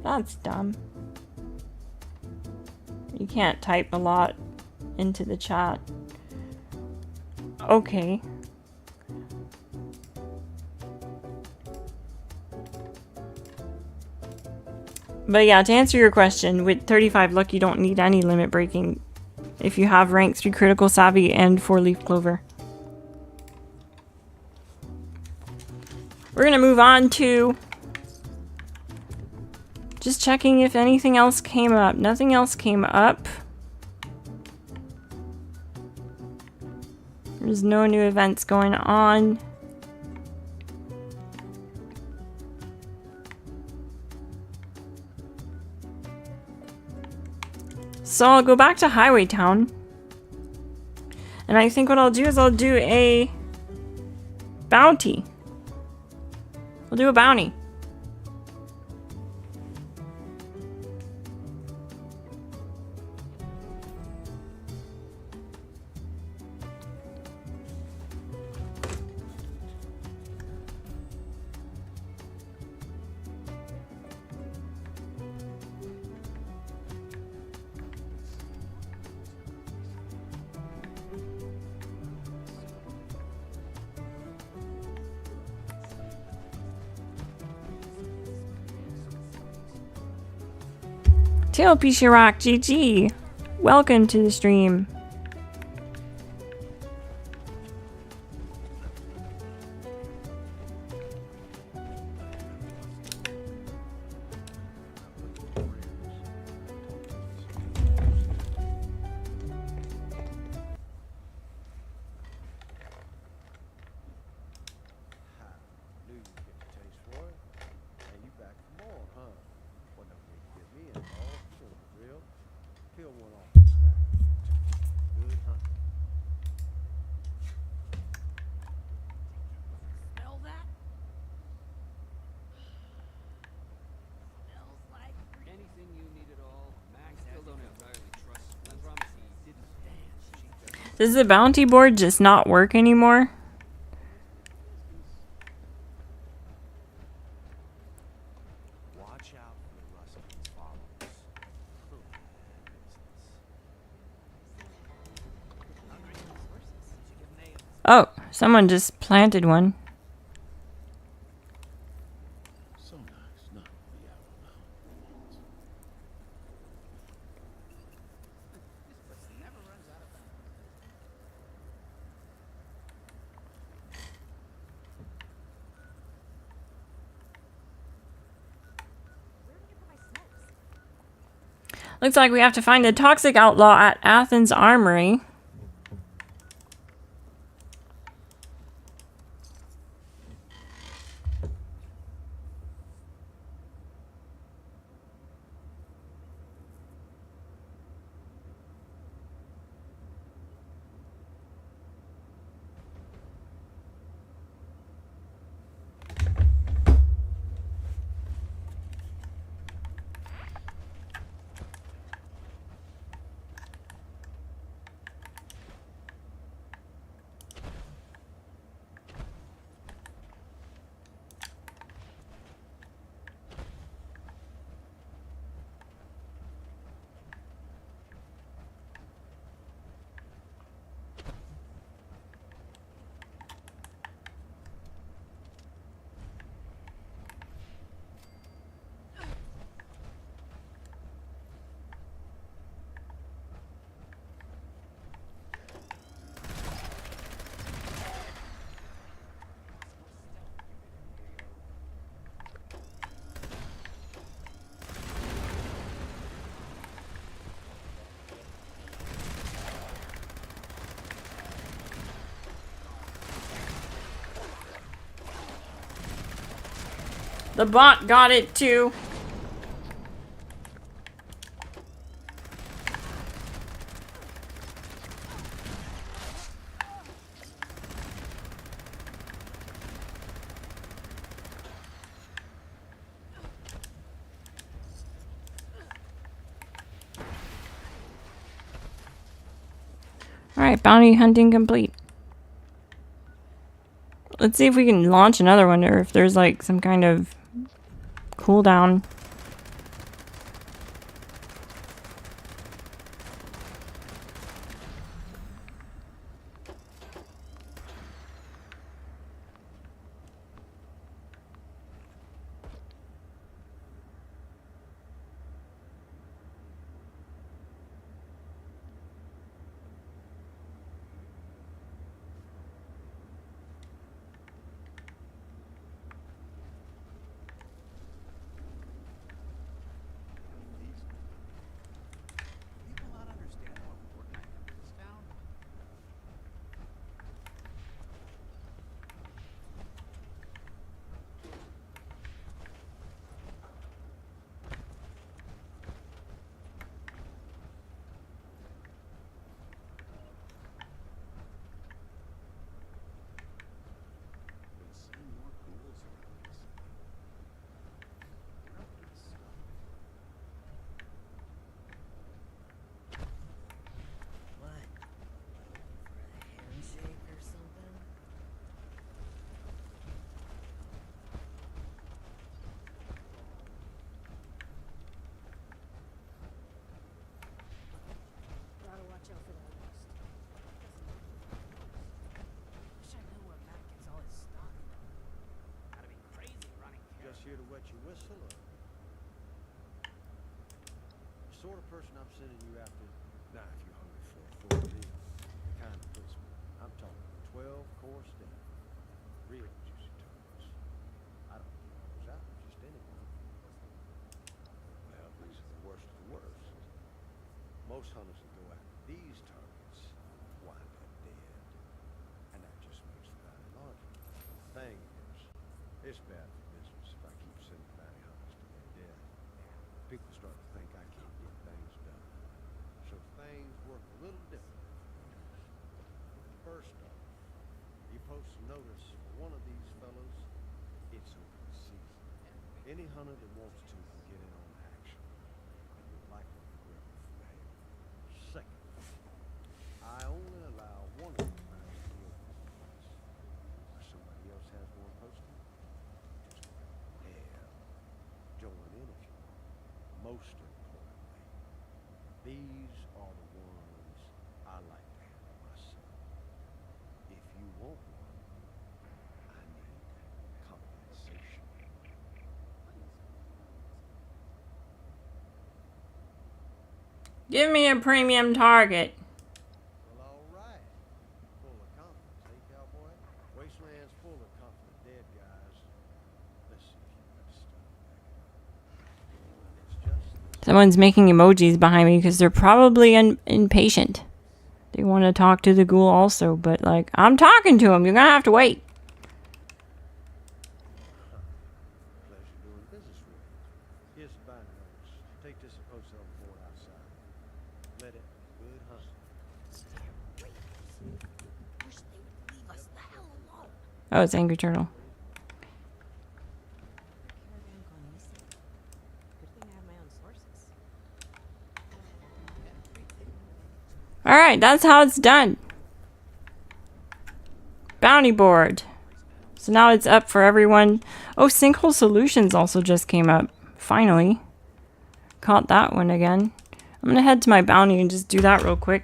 That's dumb. You can't type a lot into the chat. Okay. But yeah, to answer your question, with 35 luck, you don't need any limit breaking if you have rank 3 critical savvy and 4-leaf clover. We're gonna move on to just checking if anything else came up. Nothing else came up. There's no new events going on. So I'll go back to Highway Town. And I think what I'll do is I'll do a bounty. We'll do a bounty. Tailpiece Shirak GG. Welcome to the stream. Does the bounty board just not work anymore? Watch out for the Ruskies followers. Oh, someone just planted one. So nice, not the hour now. This place never runs out of bounds. Looks like we have to find the toxic outlaw at Athens Armory. The bot got it too. Alright, bounty hunting complete. Let's see if we can launch another one or if there's like some kind of cooldown. People not understand how important I am in this town. Been seeing more ghouls around this. They're up to this stuff. What? For a handshake or something? Gotta watch out for that rust. Wish I knew where Matt gets all his stock from. Gotta be crazy running Just here to wet your whistle, or sort of person I'm sending you after. Now, if you're hungry for a full meal, the kind that puts me. I'm talking 12-course dinner. Real juicy targets. I don't give those out to just anyone. Well, these are the worst of the worst. Most hunters that go after these targets wind up dead. And that just makes the bounty larger. Thing is, it's bad for business if I keep sending bounty hunters to their death. People start to think I can't get things done. So things work a little differently. First off, you post a notice for one of these fellows, it's open season. Any hunter that wants to can get in on the action, and you're likely to grab it from hell. Second, I only allow one of these guys to be open once. If somebody else has one posted, just hell, join in if you want. Most importantly, these are the ones I like to handle myself. If you want one, I need compensation. Give me a premium target. Well, all right. Full of confidence, eh, cowboy? Wasteland's full of confident dead guys. Let's see if you got stuff to back it up. It's just Someone's making emojis behind me because they're probably impatient. They want to talk to the ghoul also, but like, I'm talking to him. You're gonna have to wait. pleasure doing business with you. Here's the binder notice. Take this and post it on the board outside. Let it good hunt. Wish they would leave us the hell alone. Oh, it's Angry Turtle. Caravan gone missing. Good thing I have my own sources. Alright, that's how it's done. Bounty board. So now it's up for everyone. Oh, Sinkhole Solutions also just came up. Finally. Caught that one again. I'm gonna head to my bounty and just do that real quick.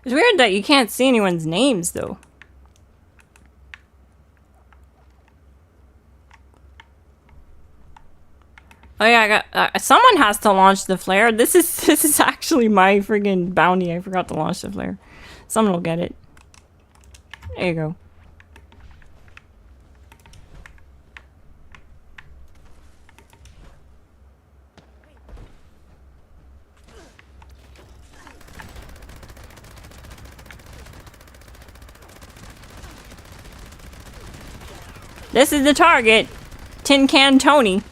It's weird that you can't see anyone's names, though. Oh yeah, I got someone has to launch the flare. This is actually my friggin' bounty. I forgot to launch the flare. Someone will get it. There you go. This is the target. Tin Can Tony.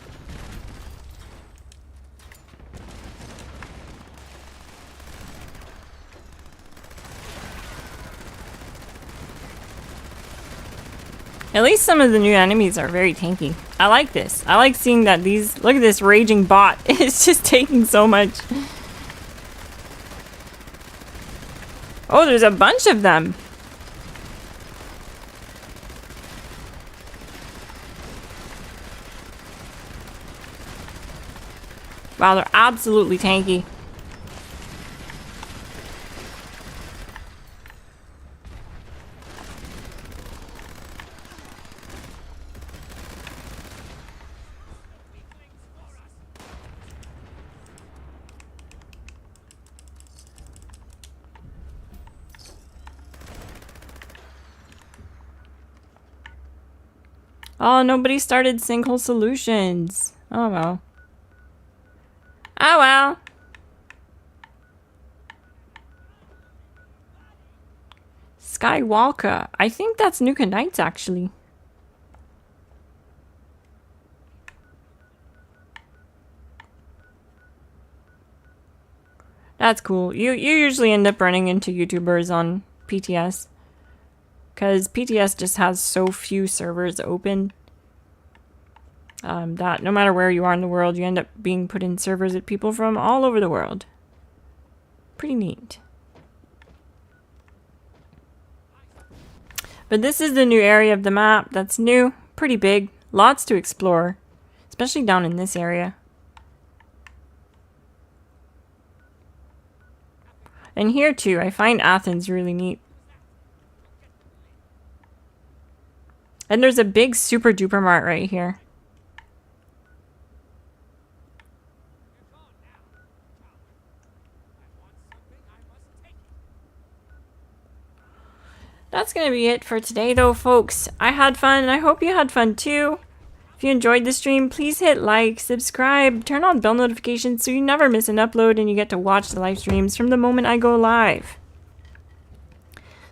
At least some of the new enemies are very tanky. I like this. I like seeing that these... Look at this raging bot. It's just taking so much. Oh, there's a bunch of them. Wow, they're absolutely tanky. Oh, nobody started sinkhole solutions. Oh well. Oh well. Skywalker. I think that's Nuka Knights actually. That's cool. You usually end up running into YouTubers on PTS. Because PTS just has so few servers open. That no matter where you are in the world, you end up being put in servers with people from all over the world. Pretty neat. But this is the new area of the map that's new. Pretty big. Lots to explore. Especially down in this area. And here too, I find Athens really neat. And there's a big super duper mart right here. That's going to be it for today though, folks. I had fun and I hope you had fun too. If you enjoyed the stream, please hit like, subscribe, turn on bell notifications so you never miss an upload and you get to watch the live streams from the moment I go live.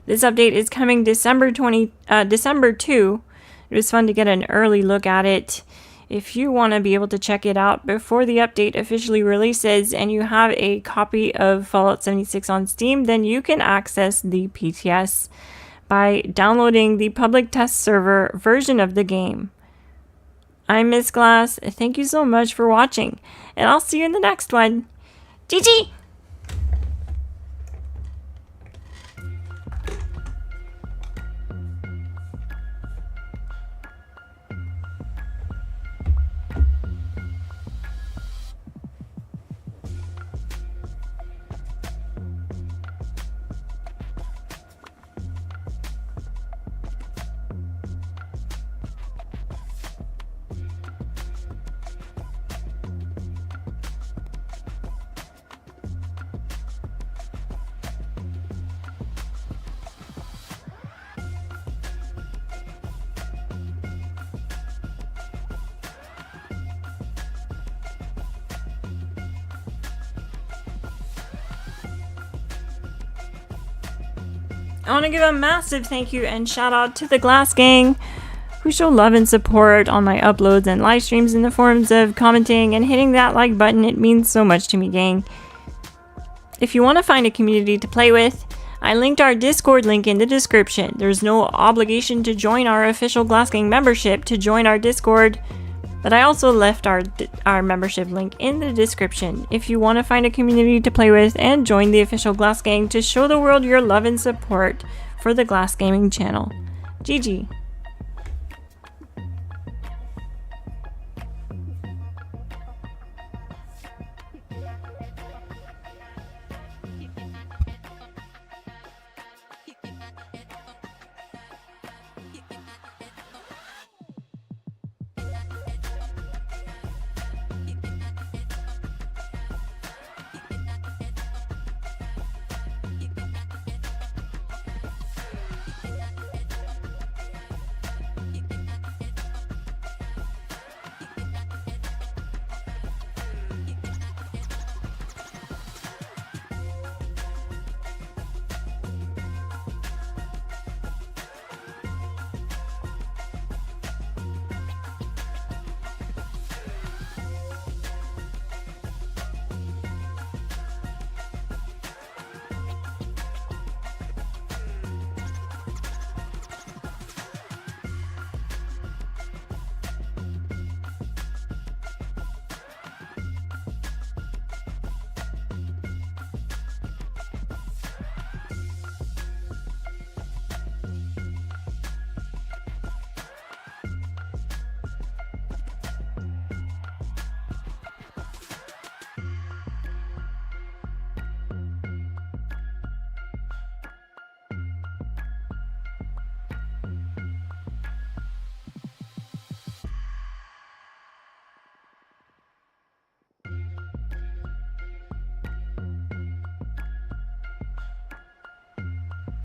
This update is coming December 2. It was fun to get an early look at it. If you want to be able to check it out before the update officially releases and you have a copy of Fallout 76 on Steam, then you can access the PTS by downloading the public test server version of the game. I'm Miss Glass. Thank you so much for watching, and I'll see you in the next one. GG! I want to give a massive thank you and shout out to the GlassGang, who show love and support on my uploads and live streams in the forms of commenting and hitting that like button. It means so much to me, gang. If you want to find a community to play with, I linked our Discord link in the description. There's no obligation to join our official GlassGang membership to join our Discord, but I also left our membership link in the description if you want to find a community to play with and join the official GlassGang to show the world your love and support for the Glass Gaming channel. GG.